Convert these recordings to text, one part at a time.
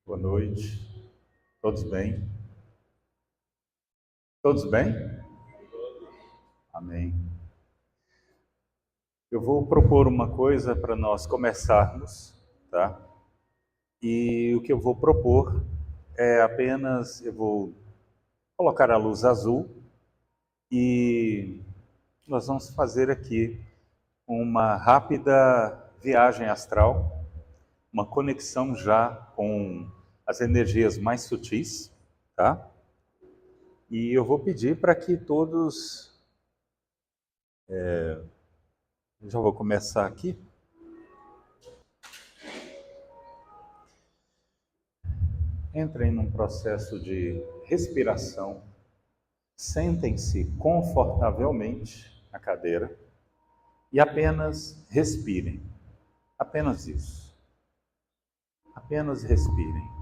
Boa noite. Todos bem? Todos bem? Amém. Eu vou propor uma coisa para nós começarmos, tá? E o que eu vou propor é apenas, eu vou colocar a luz azul e nós vamos fazer aqui uma rápida viagem astral, uma conexão já com as energias mais sutis, tá? E eu vou pedir para que todos, já vou começar aqui. Entrem num processo de respiração, sentem-se confortavelmente na cadeira e apenas respirem. Apenas isso. Apenas respirem.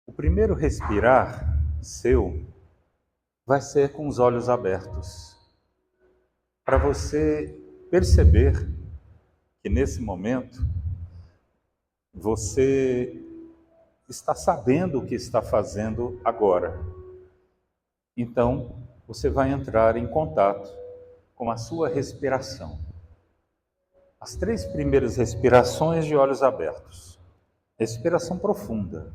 O primeiro respirar seu vai ser com os olhos abertos, para você perceber que nesse momento você está sabendo o que está fazendo agora. Então, você vai entrar em contato com a sua respiração. As 3 primeiras respirações de olhos abertos. Respiração profunda.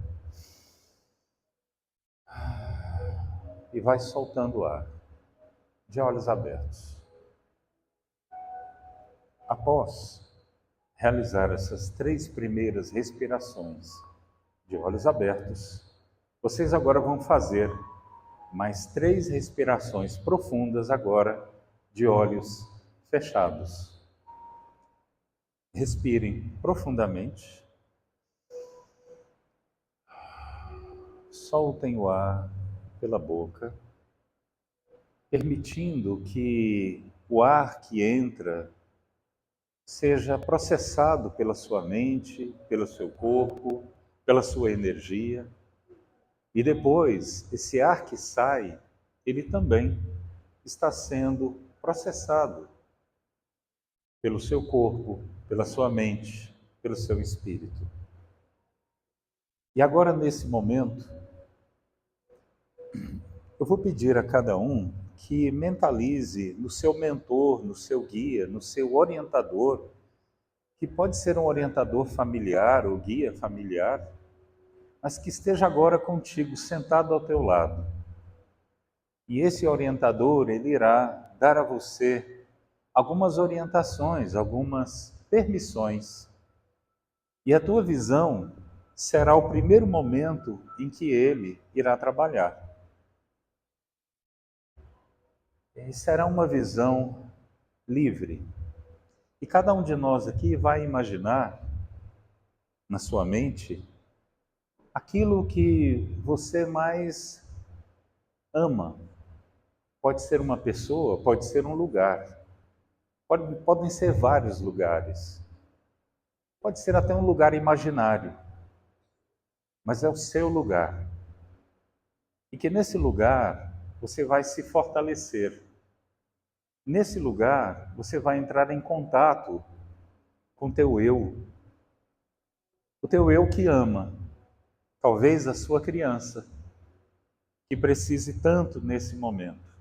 E vai soltando o ar, de olhos abertos. Após realizar essas 3 primeiras respirações de olhos abertos, vocês agora vão fazer mais 3 respirações profundas agora de olhos fechados. Respirem profundamente. Soltem o ar pela boca, permitindo que o ar que entra seja processado pela sua mente, pelo seu corpo, pela sua energia. E depois, esse ar que sai, ele também está sendo processado pelo seu corpo, pela sua mente, pelo seu espírito. E agora, nesse momento, eu vou pedir a cada um que mentalize no seu mentor, no seu guia, no seu orientador, que pode ser um orientador familiar ou guia familiar, mas que esteja agora contigo, sentado ao teu lado. E esse orientador, ele irá dar a você algumas orientações, algumas permissões. E a tua visão será o primeiro momento em que ele irá trabalhar. E será uma visão livre. E cada um de nós aqui vai imaginar na sua mente aquilo que você mais ama. Pode ser uma pessoa, pode ser um lugar. Podem ser vários lugares. Pode ser até um lugar imaginário. Mas é o seu lugar. E que nesse lugar você vai se fortalecer. Nesse lugar você vai entrar em contato com o teu eu. O teu eu que ama. Talvez a sua criança, que precise tanto nesse momento.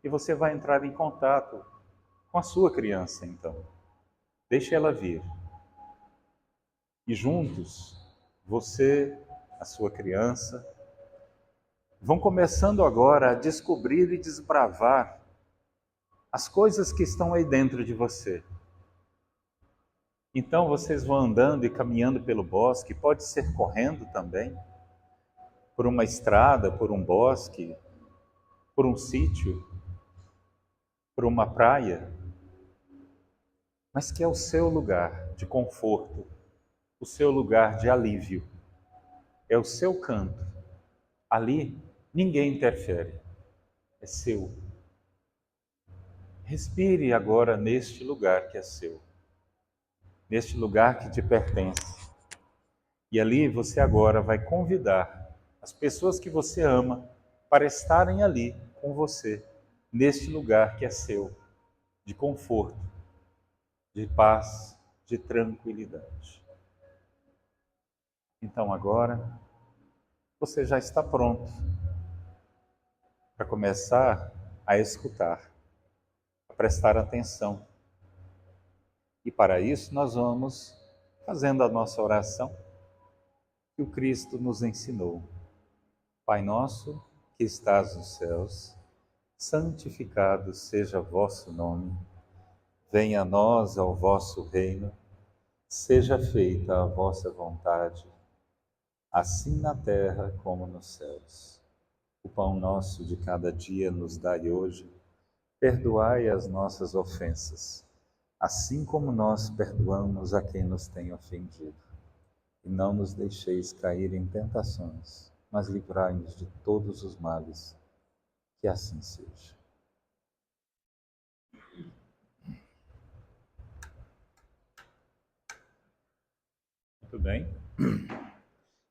E você vai entrar em contato com a sua criança, então. Deixe ela vir. E juntos, você, a sua criança, vão começando agora a descobrir e desbravar as coisas que estão aí dentro de você. Então vocês vão andando e caminhando pelo bosque, pode ser correndo também, por uma estrada, por um bosque, por um sítio, por uma praia, mas que é o seu lugar de conforto, o seu lugar de alívio, é o seu canto. Ali ninguém interfere, é seu. Respire agora neste lugar que é seu, neste lugar que te pertence. E ali você agora vai convidar as pessoas que você ama para estarem ali com você, neste lugar que é seu, de conforto, de paz, de tranquilidade. Então agora você já está pronto para começar a escutar, a prestar atenção. E para isso nós vamos fazendo a nossa oração que o Cristo nos ensinou. Pai nosso, que estás nos céus, santificado seja vosso nome. Venha a nós ao vosso reino. Seja feita a vossa vontade, assim na terra como nos céus. O pão nosso de cada dia nos dai hoje. Perdoai as nossas ofensas, assim como nós perdoamos a quem nos tem ofendido. E não nos deixeis cair em tentações, mas livrai-nos de todos os males. Que assim seja. Muito bem.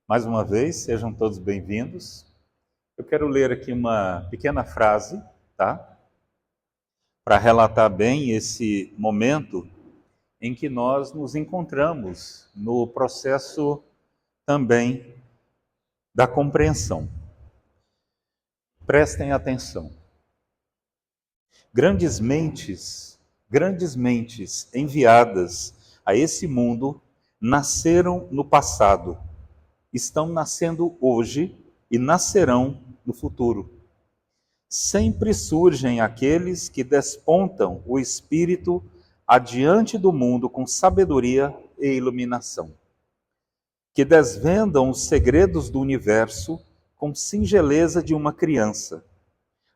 Mais uma vez, sejam todos bem-vindos. Eu quero ler aqui uma pequena frase, tá? Para relatar bem esse momento em que nós nos encontramos no processo também da compreensão. Prestem atenção. Grandes mentes enviadas a esse mundo nasceram no passado, estão nascendo hoje e nascerão no futuro. Sempre surgem aqueles que despontam o espírito adiante do mundo com sabedoria e iluminação, que desvendam os segredos do universo com singeleza de uma criança,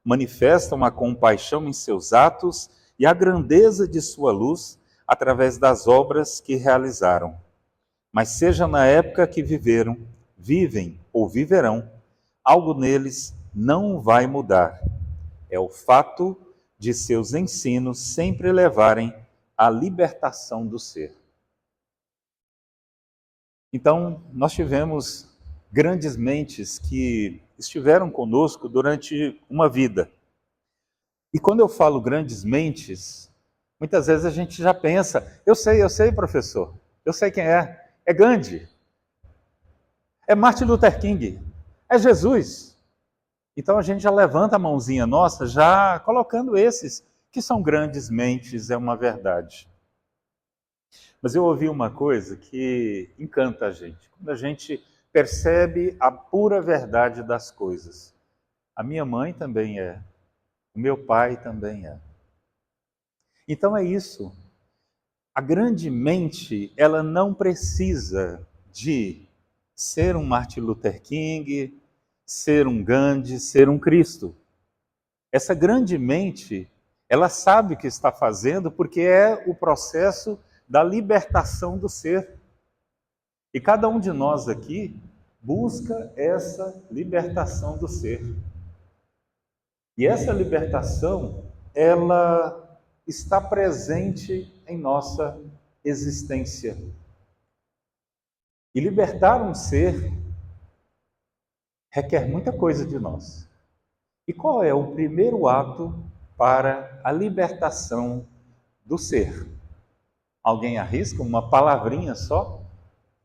manifestam a compaixão em seus atos e a grandeza de sua luz através das obras que realizaram. Mas seja na época que viveram, vivem ou viverão, algo neles não vai mudar. É o fato de seus ensinos sempre levarem à libertação do ser. Então, nós tivemos grandes mentes que estiveram conosco durante uma vida. E quando eu falo grandes mentes, muitas vezes a gente já pensa, eu sei, professor, eu sei quem é. É Gandhi, é Martin Luther King, é Jesus. Então a gente já levanta a mãozinha nossa, já colocando esses que são grandes mentes, é uma verdade. Mas eu ouvi uma coisa que encanta a gente, quando a gente percebe a pura verdade das coisas. A minha mãe também é, o meu pai também é. Então é isso. A grande mente, ela não precisa de ser um Martin Luther King, ser um Gandhi, ser um Cristo. Essa grande mente, ela sabe o que está fazendo porque é o processo da libertação do ser. E cada um de nós aqui busca essa libertação do ser. E essa libertação, ela está presente em nossa existência. E libertar um ser requer muita coisa de nós. E qual é o primeiro ato para a libertação do ser? Alguém arrisca uma palavrinha só?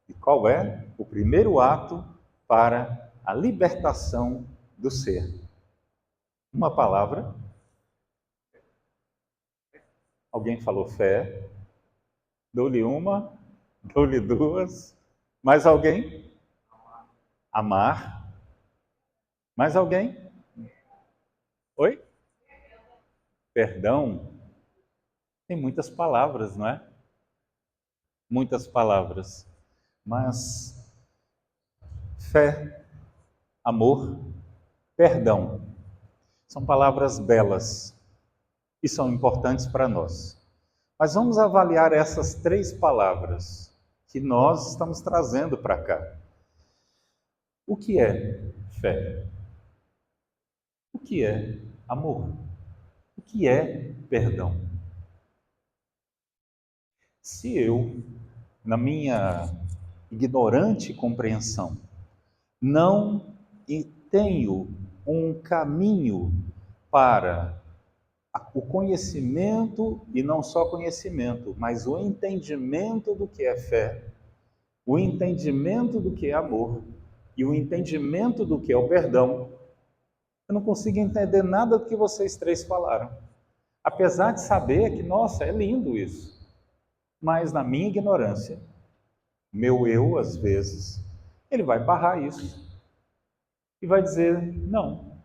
E qual é o primeiro ato para a libertação do ser? Uma palavra. Alguém falou fé. Dou-lhe uma, dou-lhe duas. Mais alguém? Amar. Mais alguém? Oi? Perdão. Tem muitas palavras, não é? Muitas palavras. Mas fé, amor, perdão. São palavras belas e são importantes para nós. Mas vamos avaliar essas três palavras que nós estamos trazendo para cá. O que é fé? O que é amor? O que é perdão? Se eu, na minha ignorante compreensão, não tenho um caminho para o conhecimento, e não só conhecimento, mas o entendimento do que é fé, o entendimento do que é amor e o entendimento do que é o perdão, eu não consigo entender nada do que vocês três falaram. Apesar de saber que, nossa, é lindo isso. Mas na minha ignorância, meu eu, às vezes, ele vai barrar isso e vai dizer, não,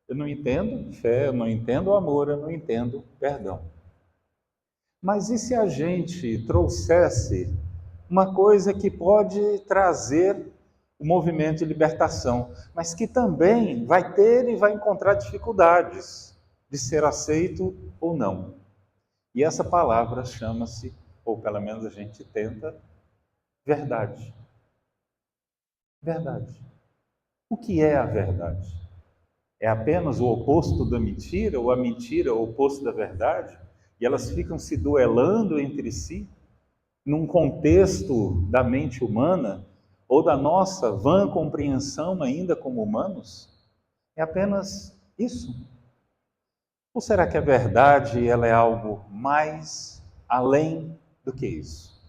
eu não entendo fé, eu não entendo amor, eu não entendo perdão. Mas e se a gente trouxesse uma coisa que pode trazer o movimento de libertação, mas que também vai ter e vai encontrar dificuldades de ser aceito ou não? E essa palavra chama-se, ou pelo menos a gente tenta, verdade. Verdade. O que é a verdade? É apenas o oposto da mentira, ou a mentira é o oposto da verdade? E elas ficam se duelando entre si, num contexto da mente humana, ou da nossa vã compreensão ainda como humanos? É apenas isso? Ou será que a verdade ela é algo mais além do que isso?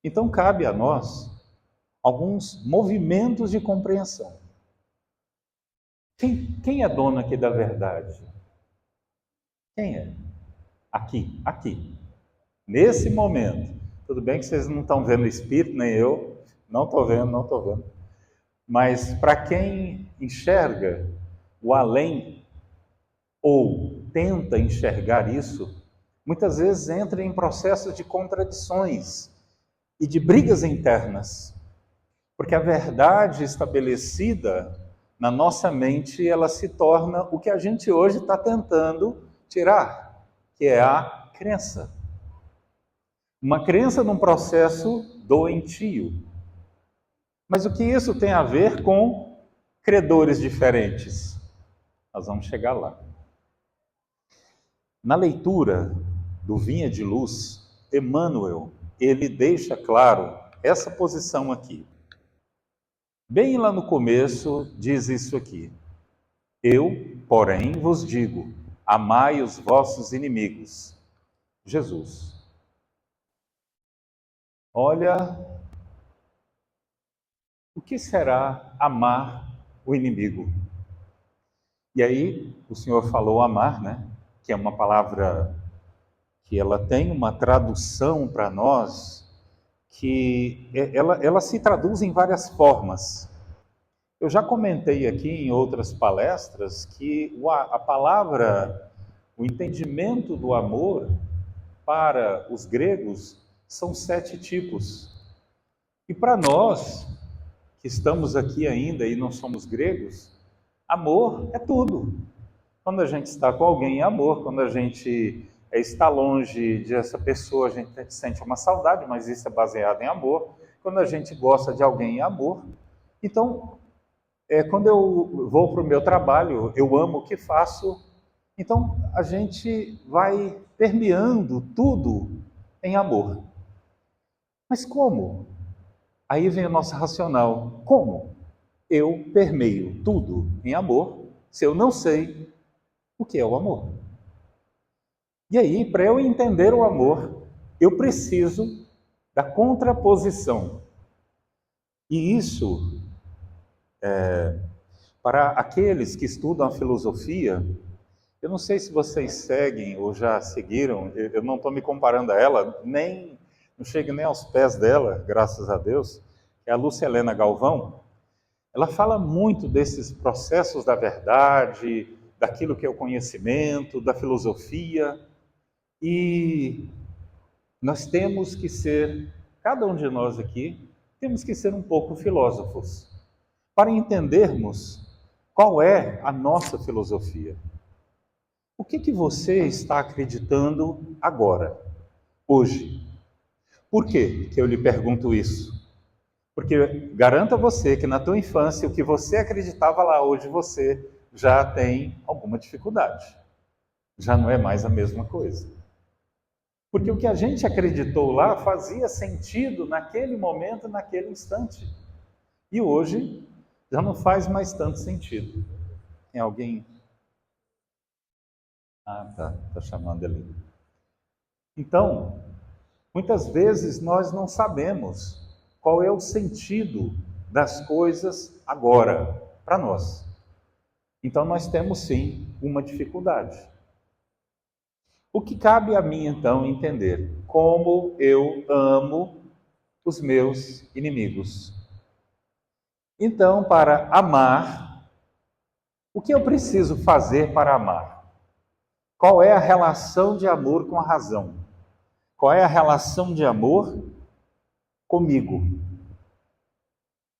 Então cabe a nós alguns movimentos de compreensão. Quem é dono aqui da verdade? Quem é? Aqui. Nesse momento. Tudo bem que vocês não estão vendo o Espírito, nem eu. Não estou vendo. Mas para quem enxerga o além, ou tenta enxergar isso, muitas vezes entra em processos de contradições e de brigas internas. Porque a verdade estabelecida na nossa mente, ela se torna o que a gente hoje está tentando tirar, que é a crença. Uma crença num processo doentio. Mas o que isso tem a ver com credores diferentes? Nós vamos chegar lá. Na leitura do Vinha de Luz, Emmanuel, ele deixa claro essa posição aqui. Bem lá no começo, diz isso aqui. Eu, porém, vos digo, amai os vossos inimigos. Jesus. Olha, o que será amar o inimigo? E aí, o Senhor falou amar, né? Que é uma palavra que ela tem uma tradução para nós, que ela se traduz em várias formas. Eu já comentei aqui em outras palestras que a palavra, o entendimento do amor para os gregos são 7 tipos. E para nós, que estamos aqui ainda e não somos gregos, amor é tudo. Quando a gente está com alguém, é amor. Quando a gente está longe dessa pessoa, a gente sente uma saudade, mas isso é baseado em amor. Quando a gente gosta de alguém, é amor. Então, quando eu vou para o meu trabalho, eu amo o que faço. Então, a gente vai permeando tudo em amor. Mas como? Aí vem o nosso racional. Como eu permeio tudo em amor se eu não sei o que é o amor? E aí, para eu entender o amor, eu preciso da contraposição. E isso, para aqueles que estudam a filosofia, eu não sei se vocês seguem ou já seguiram, eu não estou me comparando a ela, nem não chego nem aos pés dela, graças a Deus, é a Lúcia Helena Galvão. Ela fala muito desses processos da verdade, daquilo que é o conhecimento, da filosofia, e nós temos que ser, cada um de nós aqui, temos que ser um pouco filósofos, para entendermos qual é a nossa filosofia. O que você está acreditando agora, hoje? Por que eu lhe pergunto isso? Porque garanto a você que na tua infância, o que você acreditava lá, hoje você já tem alguma dificuldade. Já não é mais a mesma coisa. Porque o que a gente acreditou lá fazia sentido naquele momento, naquele instante. E hoje já não faz mais tanto sentido. Tem alguém? Ah, tá chamando ali. Então, muitas vezes nós não sabemos qual é o sentido das coisas agora, para nós. Então nós temos sim uma dificuldade. O que cabe a mim então entender? Como eu amo os meus inimigos. Então, para amar, o que eu preciso fazer para amar? Qual é a relação de amor com a razão? Qual é a relação de amor comigo?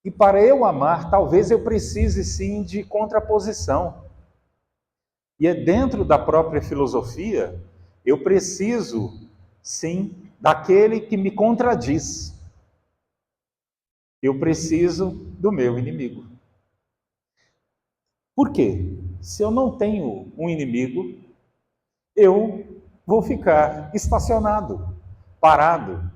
E para eu amar, talvez eu precise sim de contraposição. E é dentro da própria filosofia, eu preciso sim daquele que me contradiz. Eu preciso do meu inimigo. Por quê? Se eu não tenho um inimigo, eu vou ficar estacionado, parado,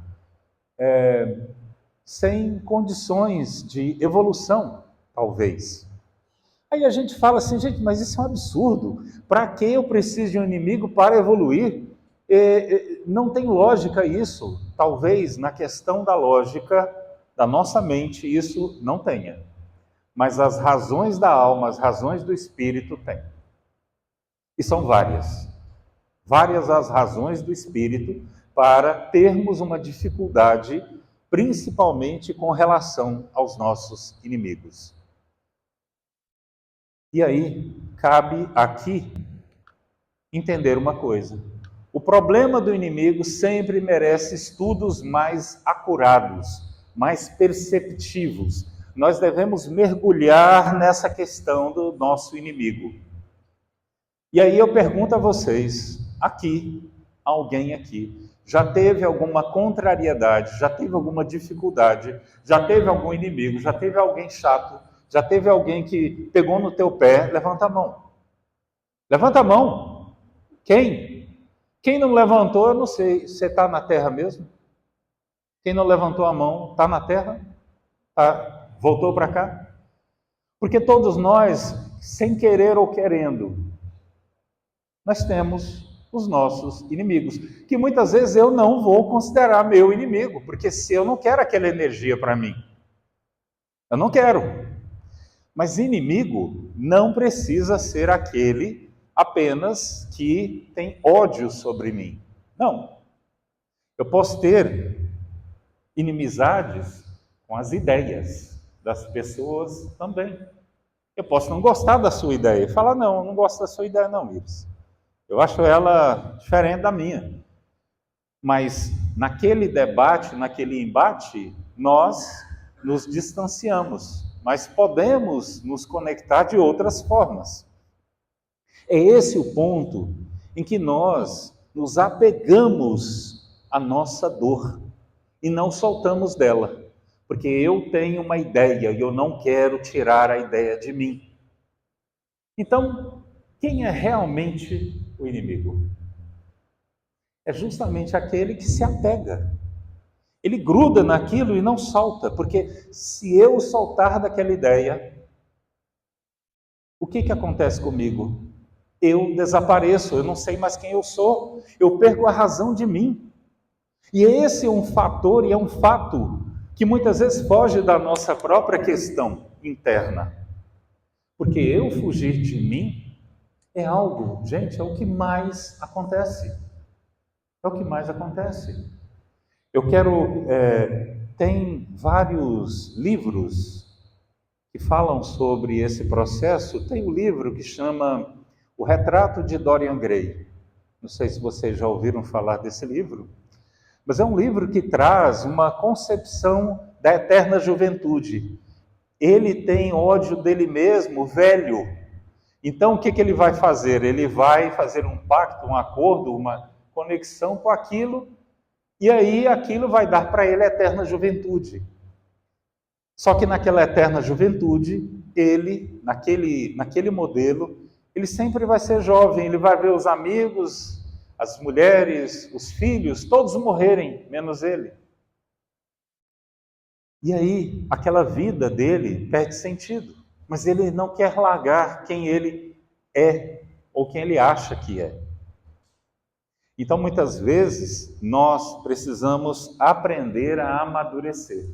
sem condições de evolução, talvez. Aí a gente fala assim, gente, mas isso é um absurdo. Para que eu preciso de um inimigo para evoluir? Não tem lógica isso. Talvez na questão da lógica da nossa mente isso não tenha. Mas as razões da alma, as razões do espírito têm. E são várias. Várias as razões do espírito para termos uma dificuldade, principalmente com relação aos nossos inimigos. E aí, cabe aqui entender uma coisa. O problema do inimigo sempre merece estudos mais acurados, mais perceptivos. Nós devemos mergulhar nessa questão do nosso inimigo. E aí eu pergunto a vocês, aqui, alguém aqui, já teve alguma contrariedade, já teve alguma dificuldade, já teve algum inimigo, já teve alguém chato, já teve alguém que pegou no teu pé? Levanta a mão. Levanta a mão. Quem? Quem não levantou, eu não sei. Você está na terra mesmo? Quem não levantou a mão, está na terra? Voltou para cá? Porque todos nós, sem querer ou querendo, nós temos os nossos inimigos, que muitas vezes eu não vou considerar meu inimigo, porque se eu não quero aquela energia para mim, eu não quero. Mas inimigo não precisa ser aquele apenas que tem ódio sobre mim. Não. Eu posso ter inimizades com as ideias das pessoas também. Eu posso não gostar da sua ideia e falar, não, eu não gosto da sua ideia não, Iris. Eu acho ela diferente da minha. Mas naquele debate, naquele embate, nós nos distanciamos. Mas podemos nos conectar de outras formas. É esse o ponto em que nós nos apegamos à nossa dor e não soltamos dela. Porque eu tenho uma ideia e eu não quero tirar a ideia de mim. Então, quem é realmente o inimigo? É justamente aquele que se apega. Ele gruda naquilo e não solta, porque se eu soltar daquela ideia, o que acontece comigo? Eu desapareço, eu não sei mais quem eu sou, eu perco a razão de mim. E esse é um fator e é um fato que muitas vezes foge da nossa própria questão interna. Porque eu fugir de mim é algo, gente, é o que mais acontece. É o que mais acontece. Eu quero, tem vários livros que falam sobre esse processo. Tem um livro que chama O Retrato de Dorian Gray. Não sei se vocês já ouviram falar desse livro, mas é um livro que traz uma concepção da eterna juventude. Ele tem ódio dele mesmo, velho. Então o que ele vai fazer? Ele vai fazer um pacto, um acordo, uma conexão com aquilo, e aí aquilo vai dar para ele a eterna juventude. Só que naquela eterna juventude, ele, naquele modelo, ele sempre vai ser jovem, ele vai ver os amigos, as mulheres, os filhos, todos morrerem, menos ele. E aí, aquela vida dele perde sentido, mas ele não quer largar quem ele é, ou quem ele acha que é. Então, muitas vezes, nós precisamos aprender a amadurecer.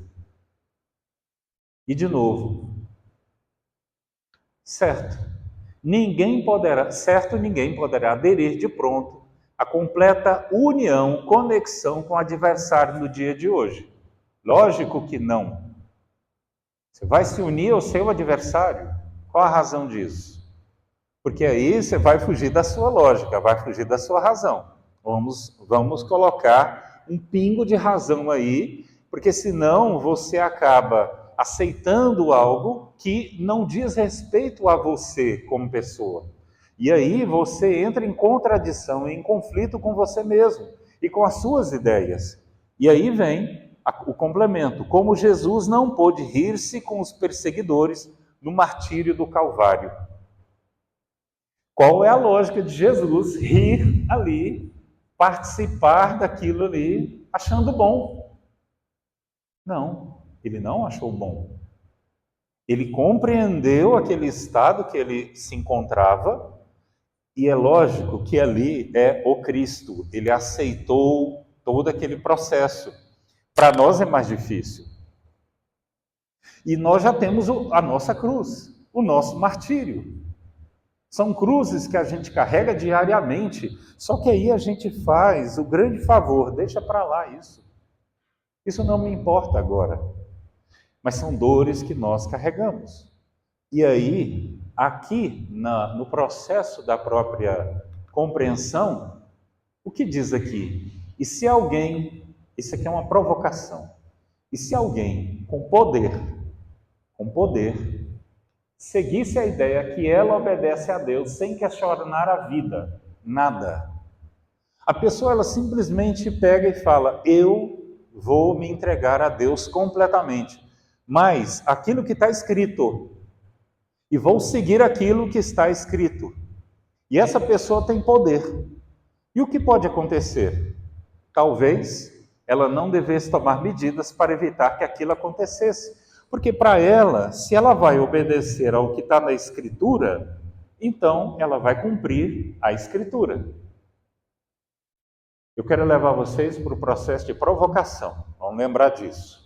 E de novo, certo, ninguém poderá aderir de pronto à completa união, conexão com o adversário no dia de hoje. Lógico que não. Você vai se unir ao seu adversário? Qual a razão disso? Porque aí você vai fugir da sua lógica, vai fugir da sua razão. Vamos colocar um pingo de razão aí, porque senão você acaba aceitando algo que não diz respeito a você como pessoa. E aí você entra em contradição, em conflito com você mesmo e com as suas ideias. E aí vem o complemento, como Jesus não pôde rir-se com os perseguidores no martírio do Calvário. Qual é a lógica de Jesus rir ali, participar daquilo ali, achando bom? Não, ele não achou bom. Ele compreendeu aquele estado que ele se encontrava, e é lógico que ali é o Cristo. Ele aceitou todo aquele processo. Para nós é mais difícil. E nós já temos a nossa cruz, o nosso martírio. São cruzes que a gente carrega diariamente, só que aí a gente faz o grande favor, deixa para lá isso. Isso não me importa agora. Mas são dores que nós carregamos. E aí, aqui no processo da própria compreensão, o que diz aqui? E se alguém, isso aqui é uma provocação, e se alguém com poder, seguisse a ideia que ela obedece a Deus sem questionar a vida, nada. A pessoa, ela simplesmente pega e fala, eu vou me entregar a Deus completamente, mas aquilo que está escrito, e vou seguir aquilo que está escrito. E essa pessoa tem poder. E o que pode acontecer? Talvez ela não devesse tomar medidas para evitar que aquilo acontecesse. Porque para ela, se ela vai obedecer ao que está na Escritura, então ela vai cumprir a Escritura. Eu quero levar vocês para o processo de provocação. Vamos lembrar disso.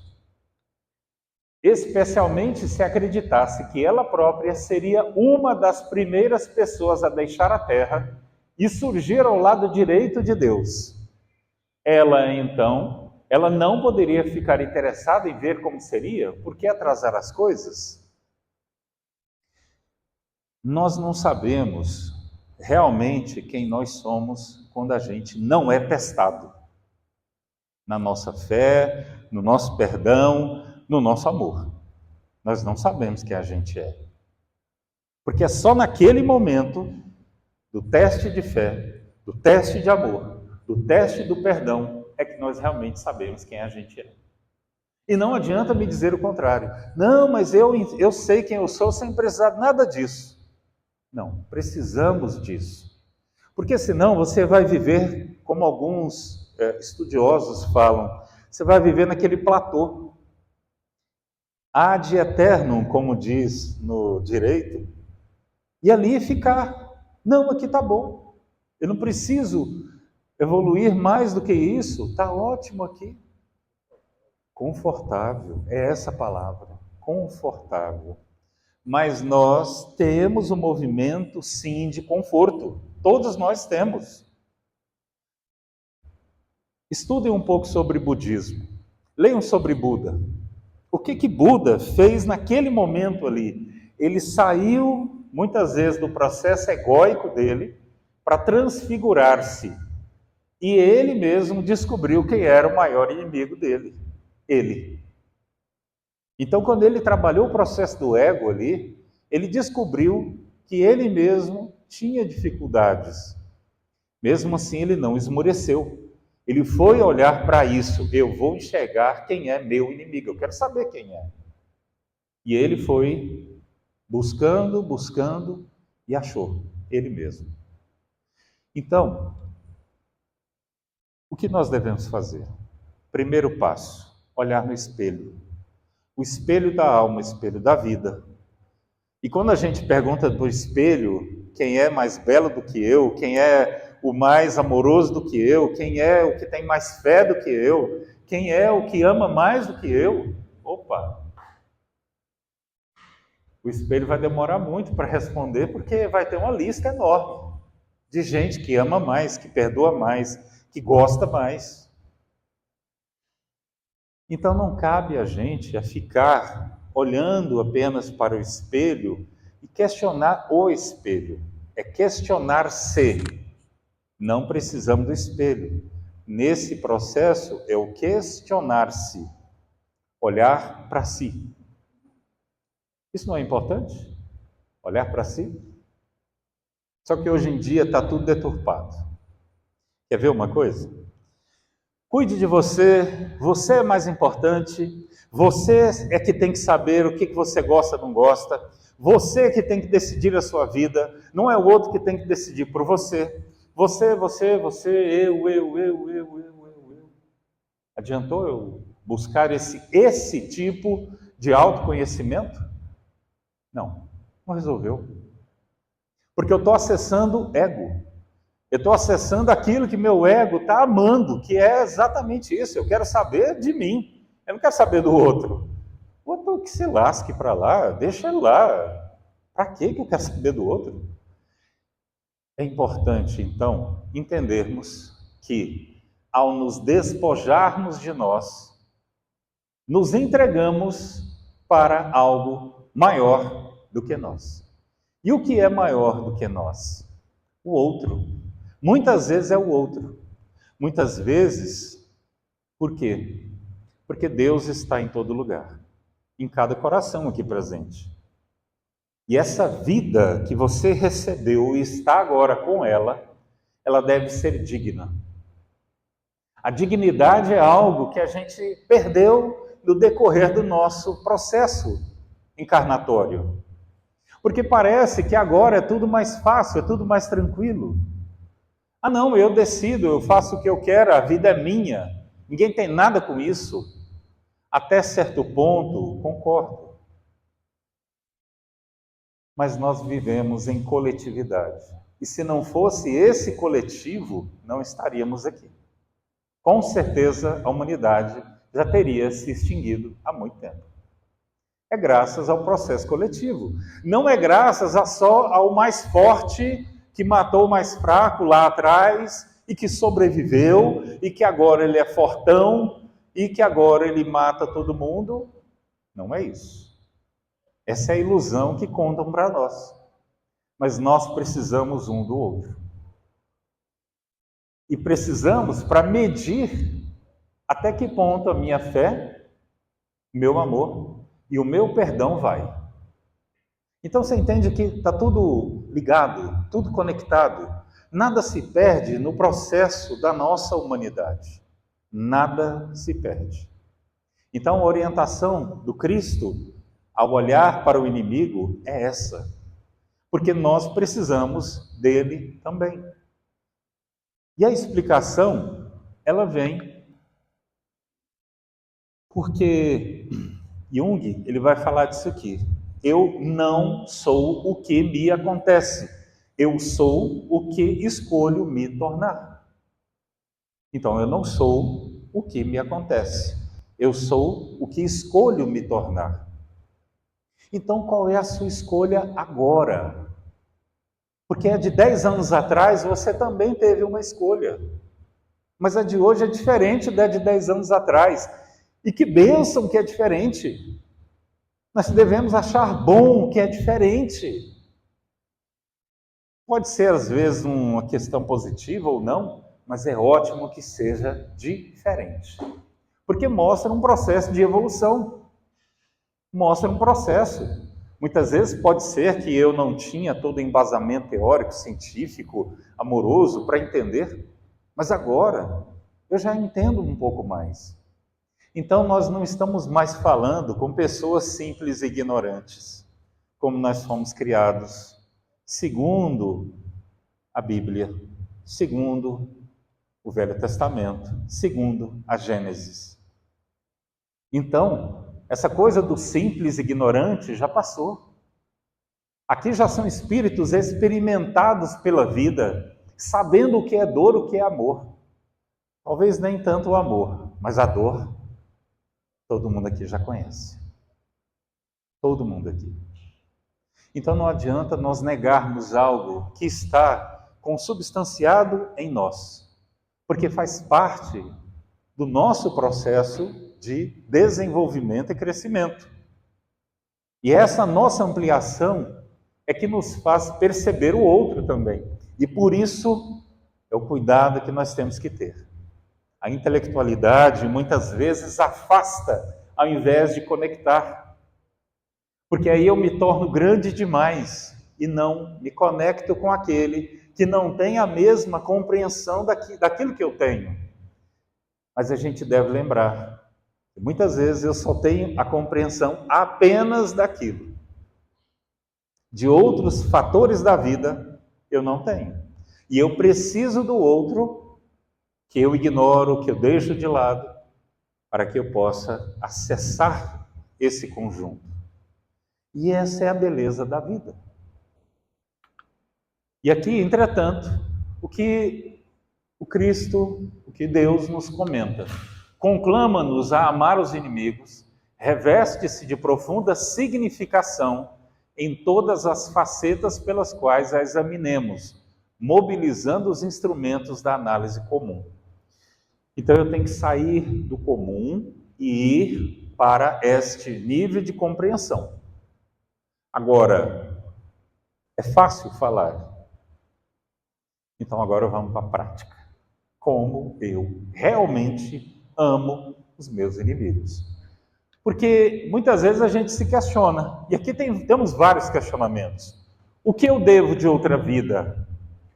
Especialmente se acreditasse que ela própria seria uma das primeiras pessoas a deixar a terra e surgir ao lado direito de Deus. Ela não poderia ficar interessada em ver como seria, por que atrasar as coisas? Nós não sabemos realmente quem nós somos quando a gente não é testado na nossa fé, no nosso perdão, no nosso amor. Nós não sabemos quem a gente é. Porque é só naquele momento do teste de fé, do teste de amor, do teste do perdão, é que nós realmente sabemos quem a gente é. E não adianta me dizer o contrário. Não, mas eu sei quem eu sou sem precisar nada disso. Não, precisamos disso. Porque senão você vai viver, como alguns estudiosos falam, você vai viver naquele platô. Ad eternum, como diz no direito, e ali ficar, não, aqui está bom, eu não preciso evoluir mais do que isso, está ótimo aqui. Confortável, é essa palavra, confortável. Mas nós temos um movimento, sim, de conforto, todos nós temos. Estudem um pouco sobre budismo, leiam sobre Buda. O que Buda fez naquele momento ali? Ele saiu, muitas vezes, do processo egóico dele para transfigurar-se. E ele mesmo descobriu quem era o maior inimigo dele, ele. Então, quando ele trabalhou o processo do ego ali, ele descobriu que ele mesmo tinha dificuldades. Mesmo assim, ele não esmoreceu. Ele foi olhar para isso. Eu vou enxergar quem é meu inimigo. Eu quero saber quem é. E ele foi buscando e achou ele mesmo. Então, o que nós devemos fazer? Primeiro passo, olhar no espelho. O espelho da alma, o espelho da vida. E quando a gente pergunta do espelho, quem é mais belo do que eu, quem é o mais amoroso do que eu, quem é o que tem mais fé do que eu, quem é o que ama mais do que eu, opa, O espelho vai demorar muito para responder, porque vai ter uma lista enorme de gente que ama mais, que perdoa mais, que gosta mais. Então não cabe a gente a ficar olhando apenas para o espelho e questionar o espelho. É questionar-se. Não precisamos do espelho. Nesse processo é o questionar-se, olhar para si. Isso não é importante? Olhar para si? Só que hoje em dia está tudo deturpado. Quer ver uma coisa? Cuide de você, você é mais importante, você é que tem que saber o que você gosta ou não gosta, você é que tem que decidir a sua vida, não é o outro que tem que decidir por você. Você, eu. Adiantou eu buscar esse tipo de autoconhecimento? Não, não resolveu. Porque eu estou acessando ego. Eu estou acessando aquilo que meu ego está amando, que é exatamente isso. Eu quero saber de mim. Eu não quero saber do outro. O outro que se lasque para lá, deixa ele lá. Para que eu quero saber do outro? É importante, então, entendermos que, ao nos despojarmos de nós, nos entregamos para algo maior do que nós. E o que é maior do que nós? O outro. Muitas vezes é o outro. Muitas vezes, por quê? Porque Deus está em todo lugar, em cada coração aqui presente. E essa vida que você recebeu e está agora com ela deve ser digna. A dignidade é algo que a gente perdeu no decorrer do nosso processo encarnatório. Porque parece que agora é tudo mais fácil, é tudo mais tranquilo. Ah, não, eu decido, eu faço o que eu quero, a vida é minha. Ninguém tem nada com isso. Até certo ponto, concordo. Mas nós vivemos em coletividade. E se não fosse esse coletivo, não estaríamos aqui. Com certeza a humanidade já teria se extinguido há muito tempo. É graças ao processo coletivo. Não é graças só ao mais forte que matou o mais fraco lá atrás e que sobreviveu e que agora ele é fortão e que agora ele mata todo mundo. Não é isso. Essa é a ilusão que contam para nós. Mas nós precisamos um do outro. E precisamos para medir até que ponto a minha fé, meu amor e o meu perdão vai. Então você entende que está tudo ligado, tudo conectado. Nada se perde no processo da nossa humanidade. Nada se perde. Então a orientação do Cristo ao olhar para o inimigo é essa. Porque nós precisamos dele também. E a explicação, ela vem porque Jung, ele vai falar disso aqui. Eu não sou o que me acontece. Eu sou o que escolho me tornar. Então, eu não sou o que me acontece. Eu sou o que escolho me tornar. Então, qual é a sua escolha agora? Porque a de 10 anos atrás você também teve uma escolha. Mas a de hoje é diferente da de 10 anos atrás. E que bênção que é diferente. Nós devemos achar bom que é diferente. Pode ser, às vezes, uma questão positiva ou não, mas é ótimo que seja diferente. Porque mostra um processo de evolução. Mostra um processo. Muitas vezes pode ser que eu não tinha todo o embasamento teórico, científico, amoroso para entender, mas agora eu já entendo um pouco mais. Então nós não estamos mais falando com pessoas simples e ignorantes, como nós fomos criados, segundo a Bíblia, segundo o Velho Testamento, segundo a Gênesis. Então, essa coisa do simples ignorante já passou. Aqui já são espíritos experimentados pela vida, sabendo o que é dor, o que é amor. Talvez nem tanto o amor, mas a dor, todo mundo aqui já conhece. Todo mundo aqui. Então não adianta nós negarmos algo que está consubstanciado em nós, porque faz parte do nosso processo de desenvolvimento e crescimento. E essa nossa ampliação é que nos faz perceber o outro também. E por isso é o cuidado que nós temos que ter. A intelectualidade muitas vezes afasta ao invés de conectar. Porque aí eu me torno grande demais e não me conecto com aquele que não tem a mesma compreensão daquilo que eu tenho. Mas a gente deve lembrar que muitas vezes eu só tenho a compreensão apenas daquilo. De outros fatores da vida eu não tenho. E eu preciso do outro que eu ignoro, que eu deixo de lado, para que eu possa acessar esse conjunto. E essa é a beleza da vida. E aqui, entretanto, o que o Cristo, o que Deus nos comenta, conclama-nos a amar os inimigos, reveste-se de profunda significação em todas as facetas pelas quais a examinemos, mobilizando os instrumentos da análise comum. Então eu tenho que sair do comum e ir para este nível de compreensão. Agora, é fácil falar. Então agora vamos para a prática. Como eu realmente amo os meus inimigos. Porque muitas vezes a gente se questiona, e aqui temos vários questionamentos. O que eu devo de outra vida?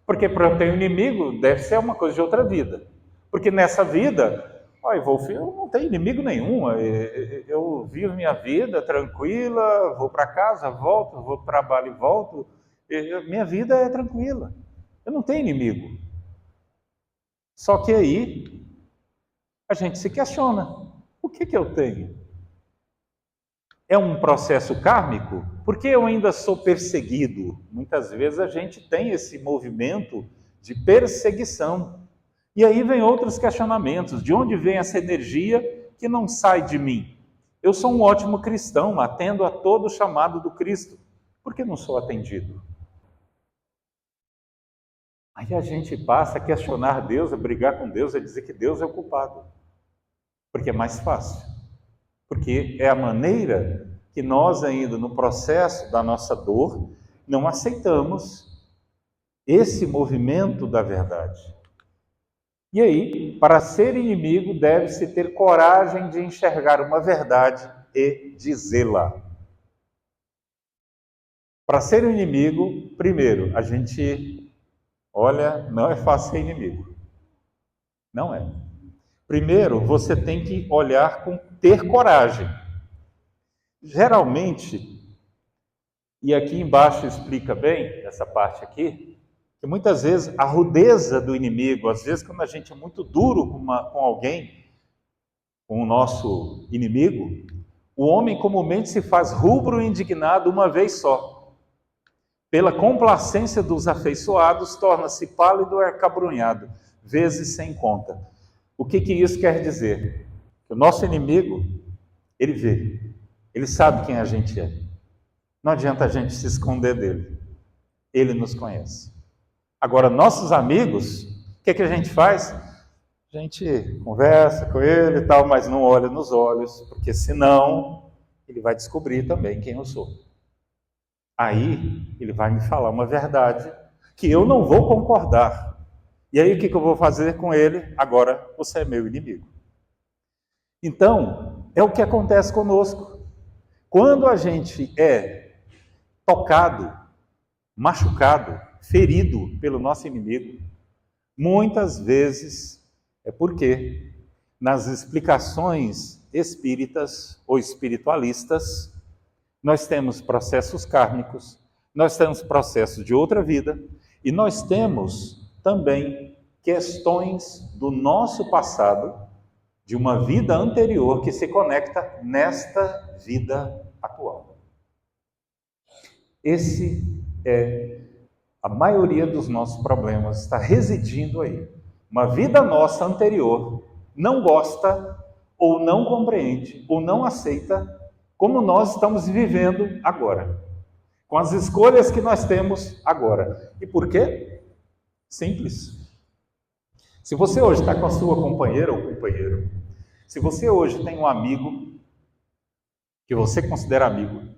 Porque para eu ter um inimigo, deve ser uma coisa de outra vida. Porque nessa vida, Wolf, eu não tenho inimigo nenhum. Eu vivo minha vida tranquila, vou para casa, volto, vou para o trabalho e volto. Minha vida é tranquila. Eu não tenho inimigo. Só que aí a gente se questiona. O que eu tenho? É um processo kármico? Porque eu ainda sou perseguido. Muitas vezes a gente tem esse movimento de perseguição. E aí vem outros questionamentos. De onde vem essa energia que não sai de mim? Eu sou um ótimo cristão, atendo a todo o chamado do Cristo. Por que não sou atendido? Aí a gente passa a questionar Deus, a brigar com Deus, a dizer que Deus é o culpado. Porque é mais fácil. Porque é a maneira que nós ainda no processo da nossa dor não aceitamos esse movimento da verdade. E aí, para ser inimigo, deve-se ter coragem de enxergar uma verdade e dizê-la. Para ser um inimigo, primeiro, a gente, não é fácil ser inimigo. Não é. Primeiro, você tem que olhar com ter coragem. Geralmente, e aqui embaixo explica bem, essa parte aqui, que muitas vezes a rudeza do inimigo, às vezes quando a gente é muito duro com alguém, com o nosso inimigo, o homem comumente se faz rubro e indignado uma vez só. Pela complacência dos afeiçoados, torna-se pálido e acabrunhado, vezes sem conta. O que isso quer dizer? Que o nosso inimigo, ele vê, ele sabe quem a gente é. Não adianta a gente se esconder dele. Ele nos conhece. Agora, nossos amigos, o que a gente faz? A gente conversa com ele e tal, mas não olha nos olhos, porque senão ele vai descobrir também quem eu sou. Aí ele vai me falar uma verdade que eu não vou concordar. E aí o que eu vou fazer com ele? Agora você é meu inimigo. Então, é o que acontece conosco. Quando a gente é tocado, machucado, ferido pelo nosso inimigo, muitas vezes é porque nas explicações espíritas ou espiritualistas, nós temos processos kármicos, nós temos processos de outra vida e nós temos também questões do nosso passado, de uma vida anterior que se conecta nesta vida atual. Esse é a maioria dos nossos problemas, está residindo aí. Uma vida nossa anterior não gosta, ou não compreende, ou não aceita como nós estamos vivendo agora. com as escolhas que nós temos agora. E por quê? Simples. Se você hoje está com a sua companheira ou companheiro, se você hoje tem um amigo que você considera amigo,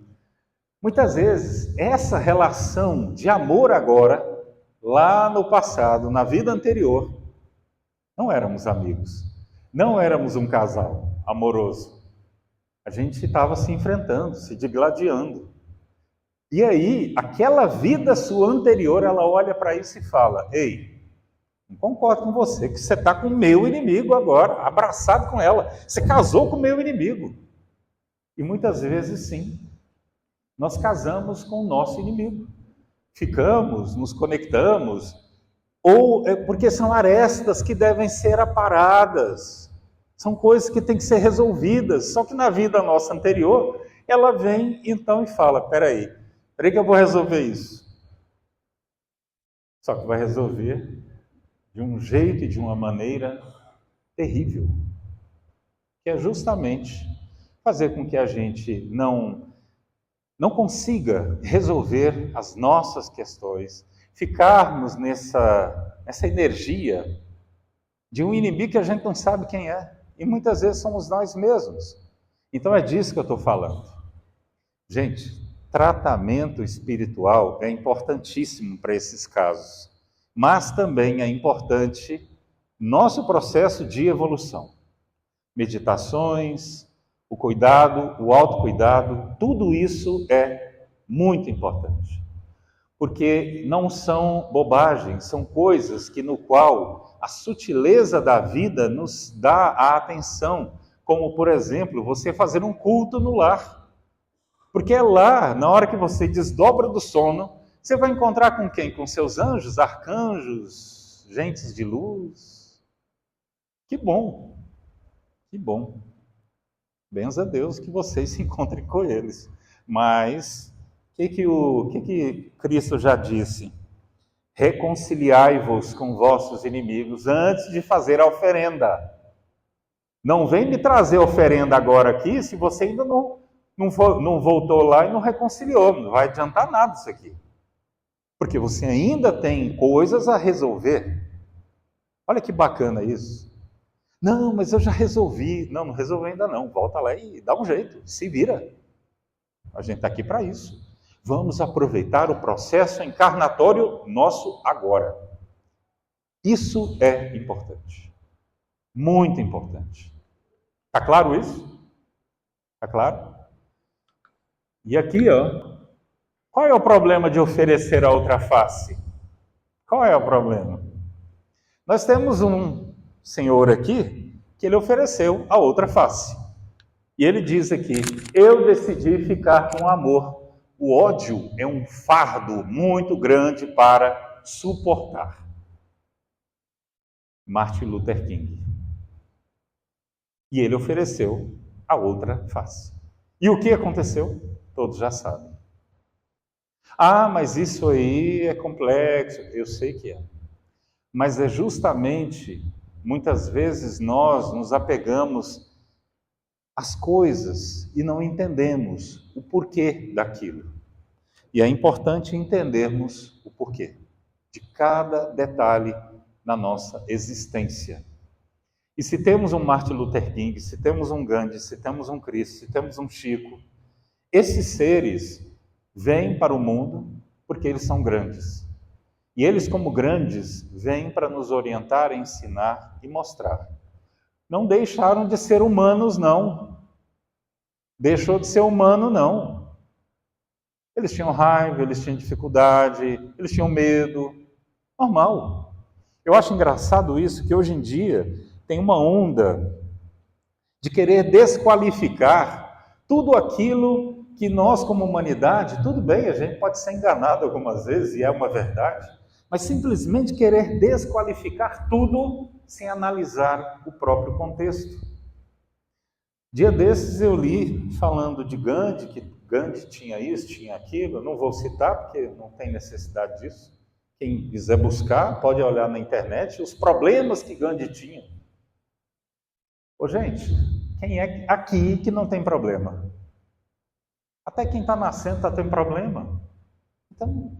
muitas vezes essa relação de amor agora, lá no passado, na vida anterior, não éramos amigos, não éramos um casal amoroso. A gente estava se enfrentando, se digladiando. E aí, aquela vida sua anterior, ela olha para isso e fala: ei, não concordo com você, que você está com o meu inimigo agora, abraçado com ela. Você casou com o meu inimigo. E muitas vezes, sim, nós casamos com o nosso inimigo. Ficamos, nos conectamos, ou é porque são arestas que devem ser aparadas. São coisas que têm que ser resolvidas. Só que na vida nossa anterior, ela vem então e fala: peraí que eu vou resolver isso. Só que vai resolver de um jeito e de uma maneira terrível, que é justamente fazer com que a gente não consiga resolver as nossas questões, ficarmos nessa energia de um inimigo que a gente não sabe quem é, e muitas vezes somos nós mesmos. Então é disso que eu estou falando. Gente, tratamento espiritual é importantíssimo para esses casos, mas também é importante nosso processo de evolução. Meditações, o cuidado, o autocuidado, tudo isso é muito importante. Porque não são bobagens, são coisas que no qual a sutileza da vida nos dá a atenção, como por exemplo, você fazer um culto no lar. Porque é lá, na hora que você desdobra do sono, você vai encontrar com quem? Com seus anjos, arcanjos, gentes de luz. Que bom, que bom. Benza a Deus que vocês se encontrem com eles. Mas, o que Cristo já disse? Reconciliai-vos com vossos inimigos antes de fazer a oferenda. Não vem me trazer oferenda agora aqui se você ainda não voltou lá e não reconciliou. Não vai adiantar nada isso aqui. Porque você ainda tem coisas a resolver. Olha que bacana isso. Não, mas eu já resolvi. Não, não resolveu ainda não. Volta lá e dá um jeito. Se vira. A gente está aqui para isso. Vamos aproveitar o processo encarnatório nosso agora. Isso é importante. Muito importante. Está claro isso? Está claro? E aqui, ó, qual é o problema de oferecer a outra face? Qual é o problema? Nós temos um senhor aqui que ele ofereceu a outra face. E ele diz aqui: eu decidi ficar com amor. O ódio é um fardo muito grande para suportar. Martin Luther King. E ele ofereceu a outra face. E o que aconteceu? Todos já sabem. Ah, mas isso aí é complexo. Eu sei que é. Mas é justamente, muitas vezes nós nos apegamos às coisas e não entendemos o porquê daquilo. E é importante entendermos o porquê de cada detalhe na nossa existência. E se temos um Martin Luther King, se temos um Gandhi, se temos um Cristo, se temos um Chico, esses seres vêm para o mundo porque eles são grandes. E eles, como grandes, vêm para nos orientar, ensinar e mostrar. Não deixaram de ser humanos, não. Deixou de ser humano, não. Eles tinham raiva, eles tinham dificuldade, eles tinham medo. Normal. Eu acho engraçado isso, que hoje em dia tem uma onda de querer desqualificar tudo aquilo que nós, como humanidade, tudo bem, a gente pode ser enganado algumas vezes, e é uma verdade, mas simplesmente querer desqualificar tudo sem analisar o próprio contexto. Dia desses eu li falando de Gandhi, que Gandhi tinha isso, tinha aquilo, eu não vou citar porque não tem necessidade disso. Quem quiser buscar, pode olhar na internet os problemas que Gandhi tinha. Ô gente, quem é aqui que não tem problema? Até quem está nascendo está tendo problema. Então,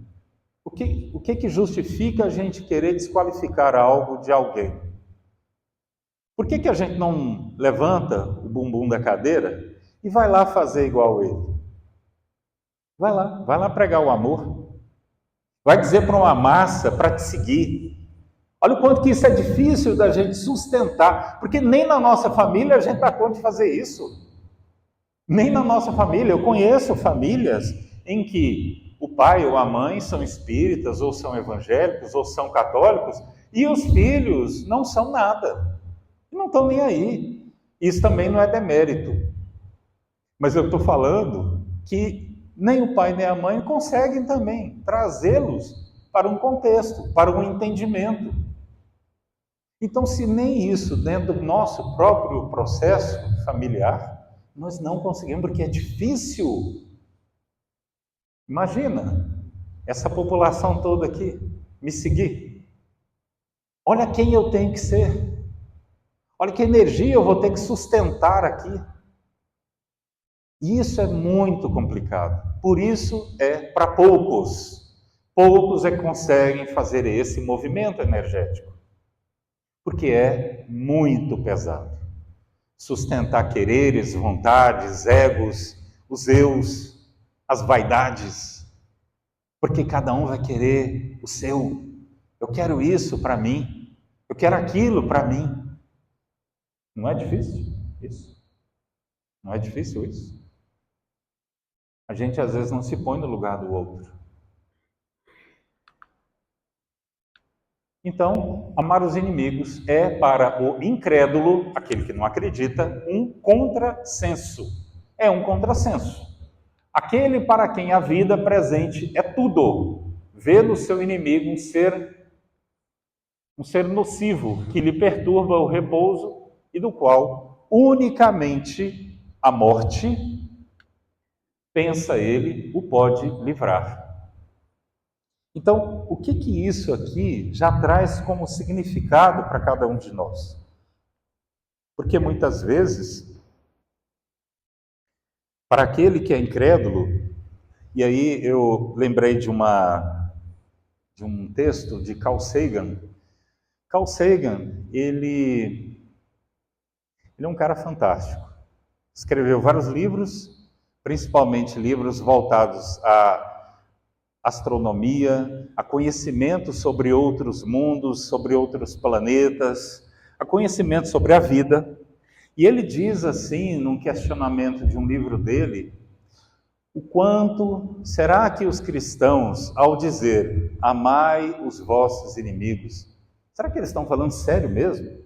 o que justifica a gente querer desqualificar algo de alguém? Por que a gente não levanta o bumbum da cadeira e vai lá fazer igual ele? Vai lá pregar o amor. Vai dizer para uma massa para te seguir. Olha o quanto que isso é difícil da gente sustentar, porque nem na nossa família a gente dá conta de fazer isso. Nem na nossa família. Eu conheço famílias em que o pai ou a mãe são espíritas, ou são evangélicos, ou são católicos, e os filhos não são nada. Não estão nem aí. Isso também não é demérito. Mas eu estou falando que nem o pai nem a mãe conseguem também trazê-los para um contexto, para um entendimento. Então, se nem isso dentro do nosso próprio processo familiar, nós não conseguimos, porque é difícil. Imagina essa população toda aqui me seguir. Olha quem eu tenho que ser. Olha que energia eu vou ter que sustentar aqui. E isso é muito complicado. Por isso é para poucos. Poucos é que conseguem fazer esse movimento energético. Porque é muito pesado. Sustentar quereres, vontades, egos, os eus, as vaidades. Porque cada um vai querer o seu. Eu quero isso para mim. Eu quero aquilo para mim. Não é difícil isso? Não é difícil isso? A gente às vezes não se põe no lugar do outro. Então, amar os inimigos é para o incrédulo, aquele que não acredita, um contrassenso. É um contrassenso. Aquele para quem a vida presente é tudo, vê no seu inimigo um ser nocivo que lhe perturba o repouso e do qual unicamente a morte, pensa ele, o pode livrar. Então, o que isso aqui já traz como significado para cada um de nós? Porque muitas vezes, para aquele que é incrédulo, e aí eu lembrei de um texto de Carl Sagan. Carl Sagan, ele é um cara fantástico. Escreveu vários livros, principalmente livros voltados à astronomia, a conhecimento sobre outros mundos, sobre outros planetas, a conhecimento sobre a vida. E ele diz assim, num questionamento de um livro dele, o quanto será que os cristãos, ao dizer amai os vossos inimigos, será que eles estão falando sério mesmo?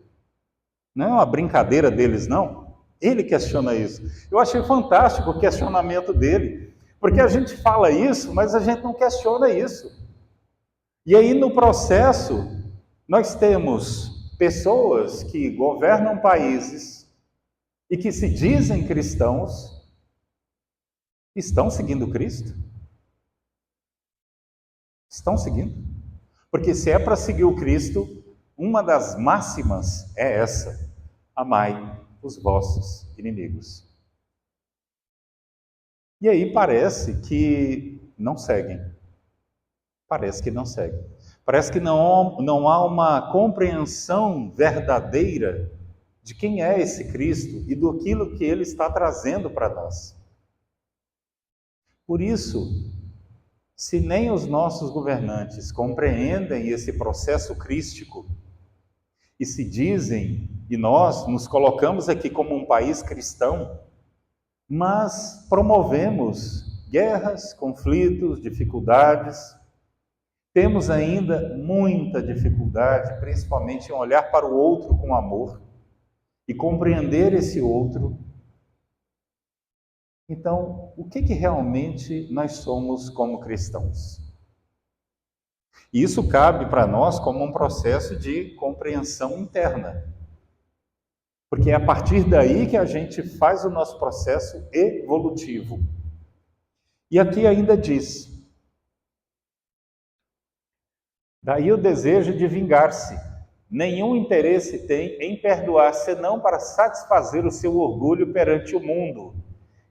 Não é uma brincadeira deles, não? Ele questiona isso. Eu achei fantástico o questionamento dele. Porque a gente fala isso, mas a gente não questiona isso. E aí, no processo, nós temos pessoas que governam países e que se dizem cristãos, estão seguindo Cristo? Estão seguindo? Porque se é para seguir o Cristo, uma das máximas é essa: amai os vossos inimigos. E aí parece que não seguem. Parece que não seguem. Parece que não há uma compreensão verdadeira de quem é esse Cristo e do aquilo que ele está trazendo para nós. Por isso, se nem os nossos governantes compreendem esse processo crístico e se dizem, e nós nos colocamos aqui como um país cristão, mas promovemos guerras, conflitos, dificuldades. Temos ainda muita dificuldade, principalmente em olhar para o outro com amor e compreender esse outro. Então, o que realmente nós somos como cristãos? E isso cabe para nós como um processo de compreensão interna. Porque é a partir daí que a gente faz o nosso processo evolutivo. E aqui ainda diz: daí o desejo de vingar-se. Nenhum interesse tem em perdoar, senão para satisfazer o seu orgulho perante o mundo.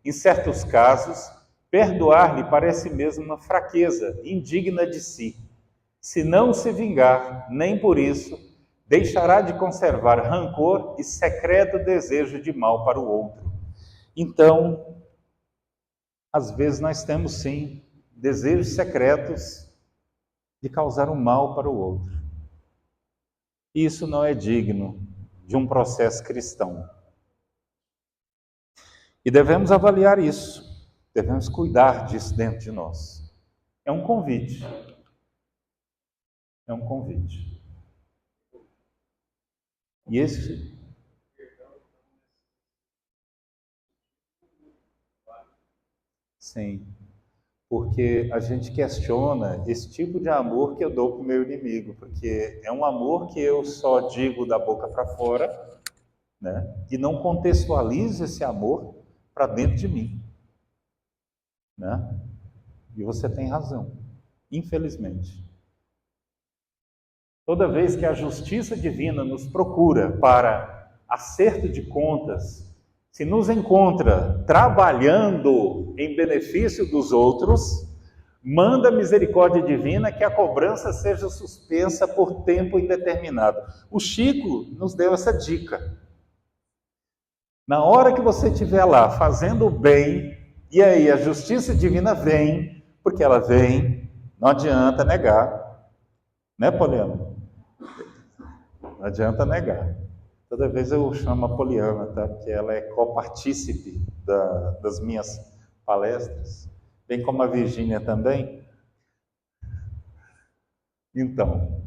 Em certos casos, Perdoar lhe parece mesmo uma fraqueza, indigna de si. Se não se vingar, nem por isso, deixará de conservar rancor e secreto desejo de mal para o outro. Então, às vezes nós temos sim desejos secretos de causar um mal para o outro. Isso não é digno de um processo cristão. E devemos avaliar isso, devemos cuidar disso dentro de nós. É um convite. É um convite. E esse... Sim, porque a gente questiona esse tipo de amor que eu dou para o meu inimigo, porque é um amor que eu só digo da boca para fora, né? E não contextualizo esse amor para dentro de mim, né? E você tem razão, infelizmente. Toda vez que a justiça divina nos procura para acerto de contas, se nos encontra trabalhando em benefício dos outros, manda a misericórdia divina que a cobrança seja suspensa por tempo indeterminado. O Chico nos deu essa dica. Na hora que você estiver lá fazendo o bem, e aí a justiça divina vem, porque ela vem, não adianta negar, né, Poliana? Não adianta negar. Toda vez eu chamo a Poliana, tá? Porque ela é copartícipe das minhas palestras, bem como a Virgínia também. Então,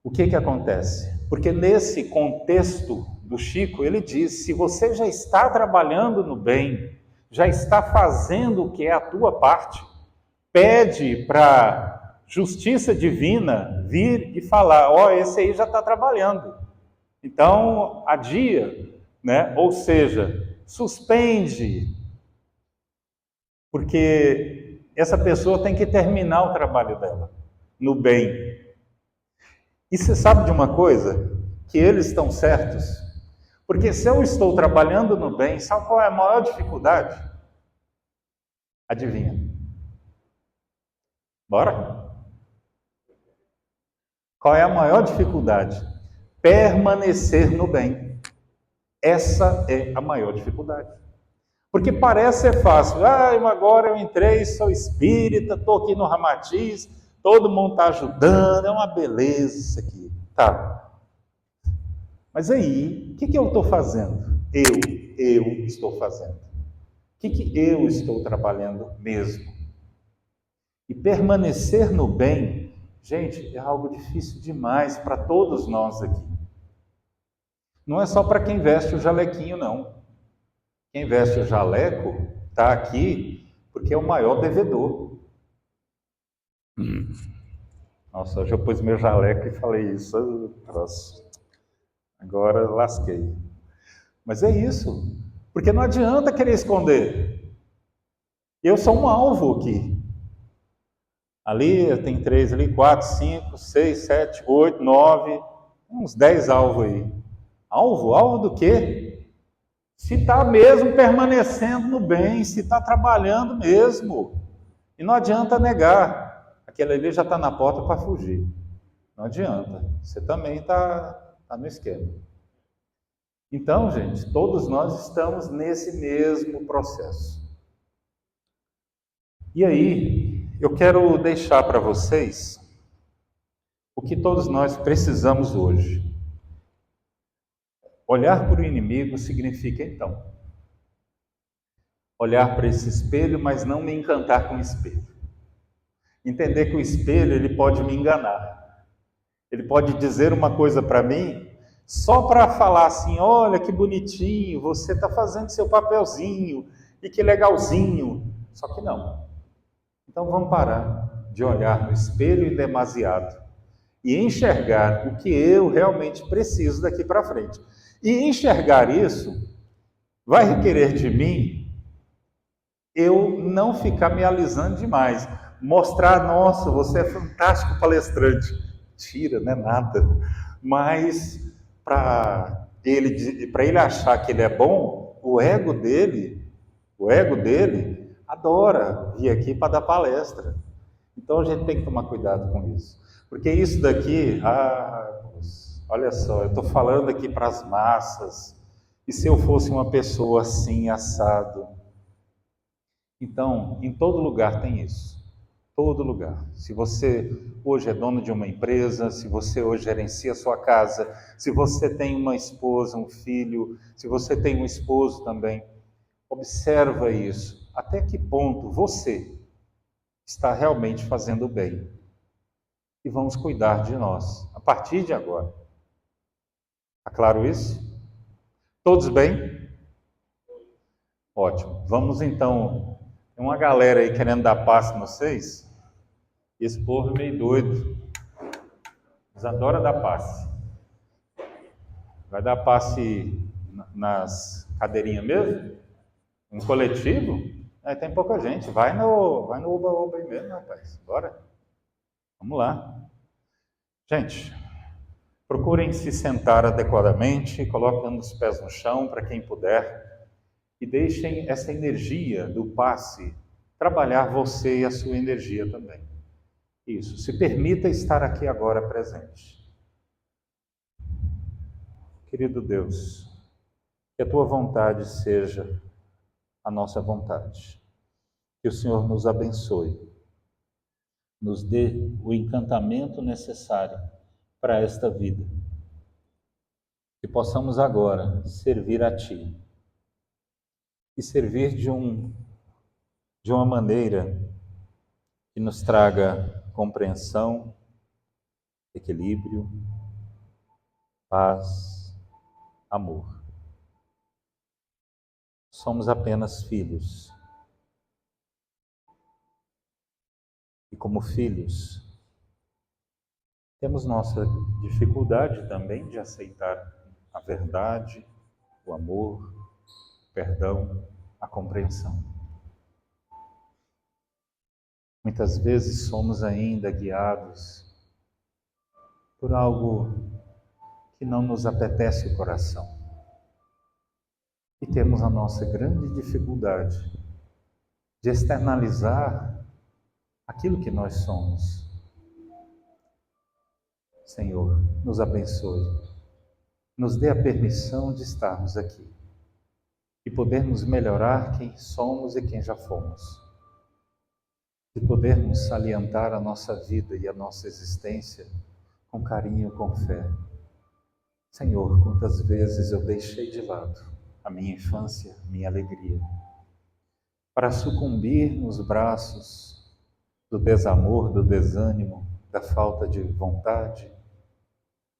o que acontece? Porque nesse contexto do Chico, ele diz, se você já está trabalhando no bem, já está fazendo o que é a tua parte, pede para justiça divina vir e falar, ó, esse aí já está trabalhando. Então, adia, né? Ou seja, suspende, porque essa pessoa tem que terminar o trabalho dela, no bem. E você sabe de uma coisa? Que eles estão certos. Porque se eu estou trabalhando no bem, sabe qual é a maior dificuldade? Adivinha? Bora? Qual é a maior dificuldade? Permanecer no bem. Essa é a maior dificuldade. Porque parece ser fácil. Agora eu entrei, sou espírita, estou aqui no Ramatiz, todo mundo está ajudando, é uma beleza isso aqui. Tá. Mas aí, o que eu estou fazendo? Eu estou fazendo. O que eu estou trabalhando mesmo? E permanecer no bem, gente, é algo difícil demais para todos nós aqui. Não é só para quem veste o jalequinho, não. Quem veste o jaleco está aqui porque é o maior devedor. Nossa, hoje eu pus meu jaleco e falei isso. Nossa, agora lasquei. Mas é isso. Porque não adianta querer esconder. Eu sou um alvo aqui. Ali tem 3, ali 4, 5, 6, 7, 8, 9, uns 10 alvos aí. Alvo? Alvo do quê? Se está mesmo permanecendo no bem, se está trabalhando mesmo. E não adianta negar. Aquele ali já está na porta para fugir. Não adianta. Você também está no esquema. Então, gente, todos nós estamos nesse mesmo processo. E aí, eu quero deixar para vocês o que todos nós precisamos hoje. Olhar para o inimigo significa, então, olhar para esse espelho, mas não me encantar com o espelho. Entender que o espelho, ele pode me enganar. Ele pode dizer uma coisa para mim, só para falar assim, olha que bonitinho, você está fazendo seu papelzinho, e que legalzinho. Só que não. Então vamos parar de olhar no espelho em demasiado e enxergar o que eu realmente preciso daqui para frente. E enxergar isso vai requerer de mim eu não ficar me alisando demais, mostrar, nossa, você é fantástico palestrante. Tira, não é nada. Mas para ele achar que ele é bom, o ego dele adora vir aqui para dar palestra. Então a gente tem que tomar cuidado com isso. Porque isso daqui, olha só, eu estou falando aqui para as massas. E se eu fosse uma pessoa assim, assado? Então, em todo lugar tem isso. Todo lugar. Se você hoje é dono de uma empresa, se você hoje gerencia a sua casa, se você tem uma esposa, um filho, se você tem um esposo também, observa isso. Até que ponto você está realmente fazendo bem? E vamos cuidar de nós a partir de agora. Está claro isso? Todos bem? Ótimo. Vamos então. Tem uma galera aí querendo dar passe, não vocês? Esse povo é meio doido. Eles adoram dar passe. Vai dar passe nas cadeirinhas mesmo? Um coletivo? Tem pouca gente. Vai no Oba-Oba aí mesmo, rapaz. Bora. Vamos lá. Gente, procurem se sentar adequadamente, colocando os pés no chão para quem puder e deixem essa energia do passe trabalhar você e a sua energia também. Isso, se permita estar aqui agora presente. Querido Deus, que a tua vontade seja a nossa vontade. Que o Senhor nos abençoe, nos dê o encantamento necessário para esta vida. Que possamos agora servir a Ti e servir de uma maneira que nos traga compreensão, equilíbrio, paz, amor. Somos apenas filhos. E como filhos, temos nossa dificuldade também de aceitar a verdade, o amor, o perdão, a compreensão. Muitas vezes somos ainda guiados por algo que não nos apetece o coração. E temos a nossa grande dificuldade de externalizar aquilo que nós somos. Senhor, nos abençoe, nos dê a permissão de estarmos aqui e podermos melhorar quem somos e quem já fomos, e podermos salientar a nossa vida e a nossa existência com carinho, com fé. Senhor, quantas vezes eu deixei de lado a minha infância, minha alegria, para sucumbir nos braços do desamor, do desânimo, da falta de vontade,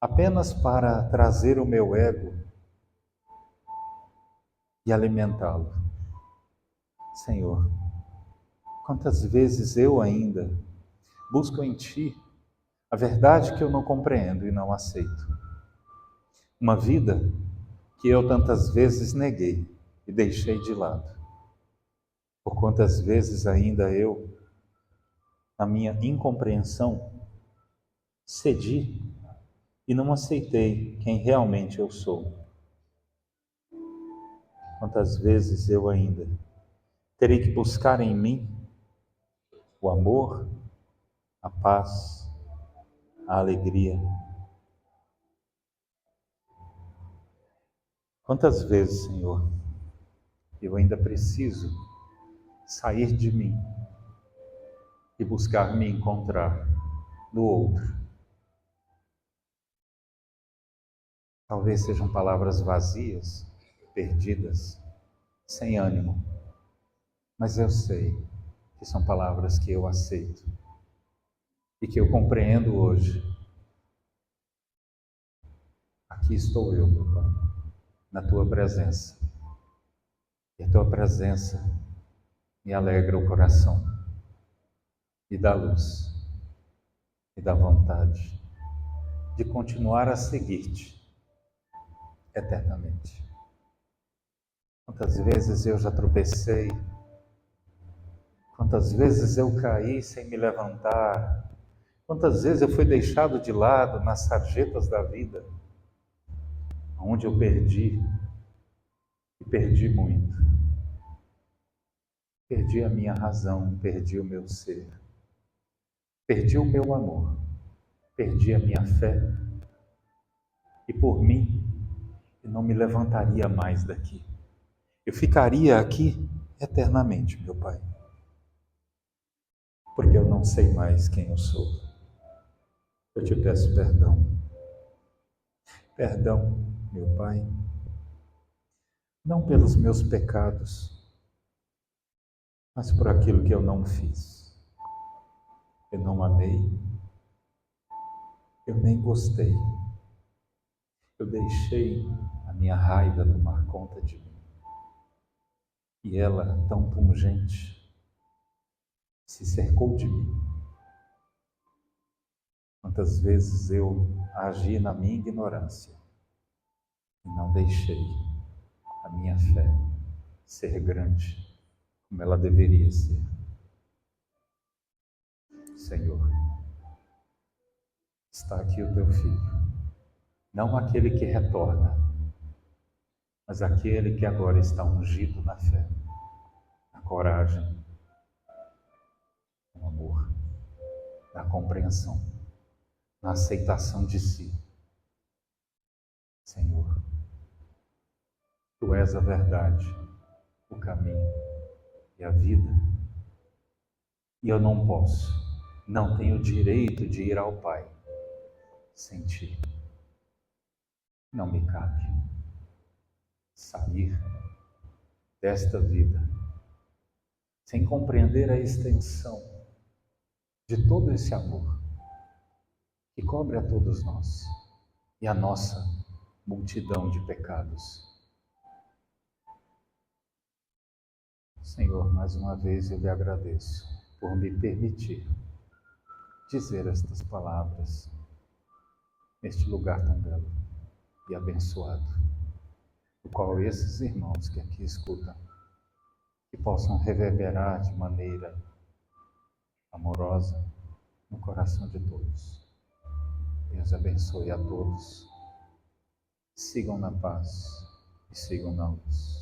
apenas para trazer o meu ego e alimentá-lo. Senhor, quantas vezes eu ainda busco em Ti a verdade que eu não compreendo e não aceito. Uma vida que eu tantas vezes neguei e deixei de lado. Por quantas vezes ainda eu, na minha incompreensão, cedi e não aceitei quem realmente eu sou. Quantas vezes eu ainda terei que buscar em mim o amor, a paz, a alegria. Quantas vezes, Senhor, eu ainda preciso sair de mim e buscar me encontrar no outro. Talvez sejam palavras vazias, perdidas, sem ânimo, mas eu sei que são palavras que eu aceito e que eu compreendo hoje. Aqui estou eu, meu Pai, na Tua presença. E a Tua presença me alegra o coração, me dá luz, me dá vontade de continuar a seguir-te eternamente. Quantas vezes eu já tropecei, quantas vezes eu caí sem me levantar, quantas vezes eu fui deixado de lado nas sarjetas da vida, onde eu perdi, e perdi muito. perdi a minha razão, perdi o meu ser, perdi o meu amor, perdi a minha fé, e por mim, eu não me levantaria mais daqui. Eu ficaria aqui eternamente, meu Pai, porque eu não sei mais quem eu sou. Eu te peço perdão. Perdão, meu Pai, não pelos meus pecados, mas por aquilo que eu não fiz. Eu não amei, eu nem gostei. Eu deixei a minha raiva tomar conta de mim. E ela, tão pungente, se cercou de mim. Quantas vezes eu agi na minha ignorância e não deixei a minha fé ser grande como ela deveria ser. Senhor, está aqui o teu filho, não aquele que retorna, mas aquele que agora está ungido na fé, na coragem, no amor, na compreensão, na aceitação de si. Senhor, tu és a verdade, o caminho e a vida, e eu não posso, não tenho direito de ir ao Pai sem ti. Não me cabe sair desta vida sem compreender a extensão de todo esse amor que cobre a todos nós e a nossa multidão de pecados. Senhor, mais uma vez eu lhe agradeço por me permitir dizer estas palavras neste lugar tão belo e abençoado, o qual esses irmãos que aqui escutam, que possam reverberar de maneira amorosa no coração de todos. Deus abençoe a todos. Sigam na paz e sigam na luz.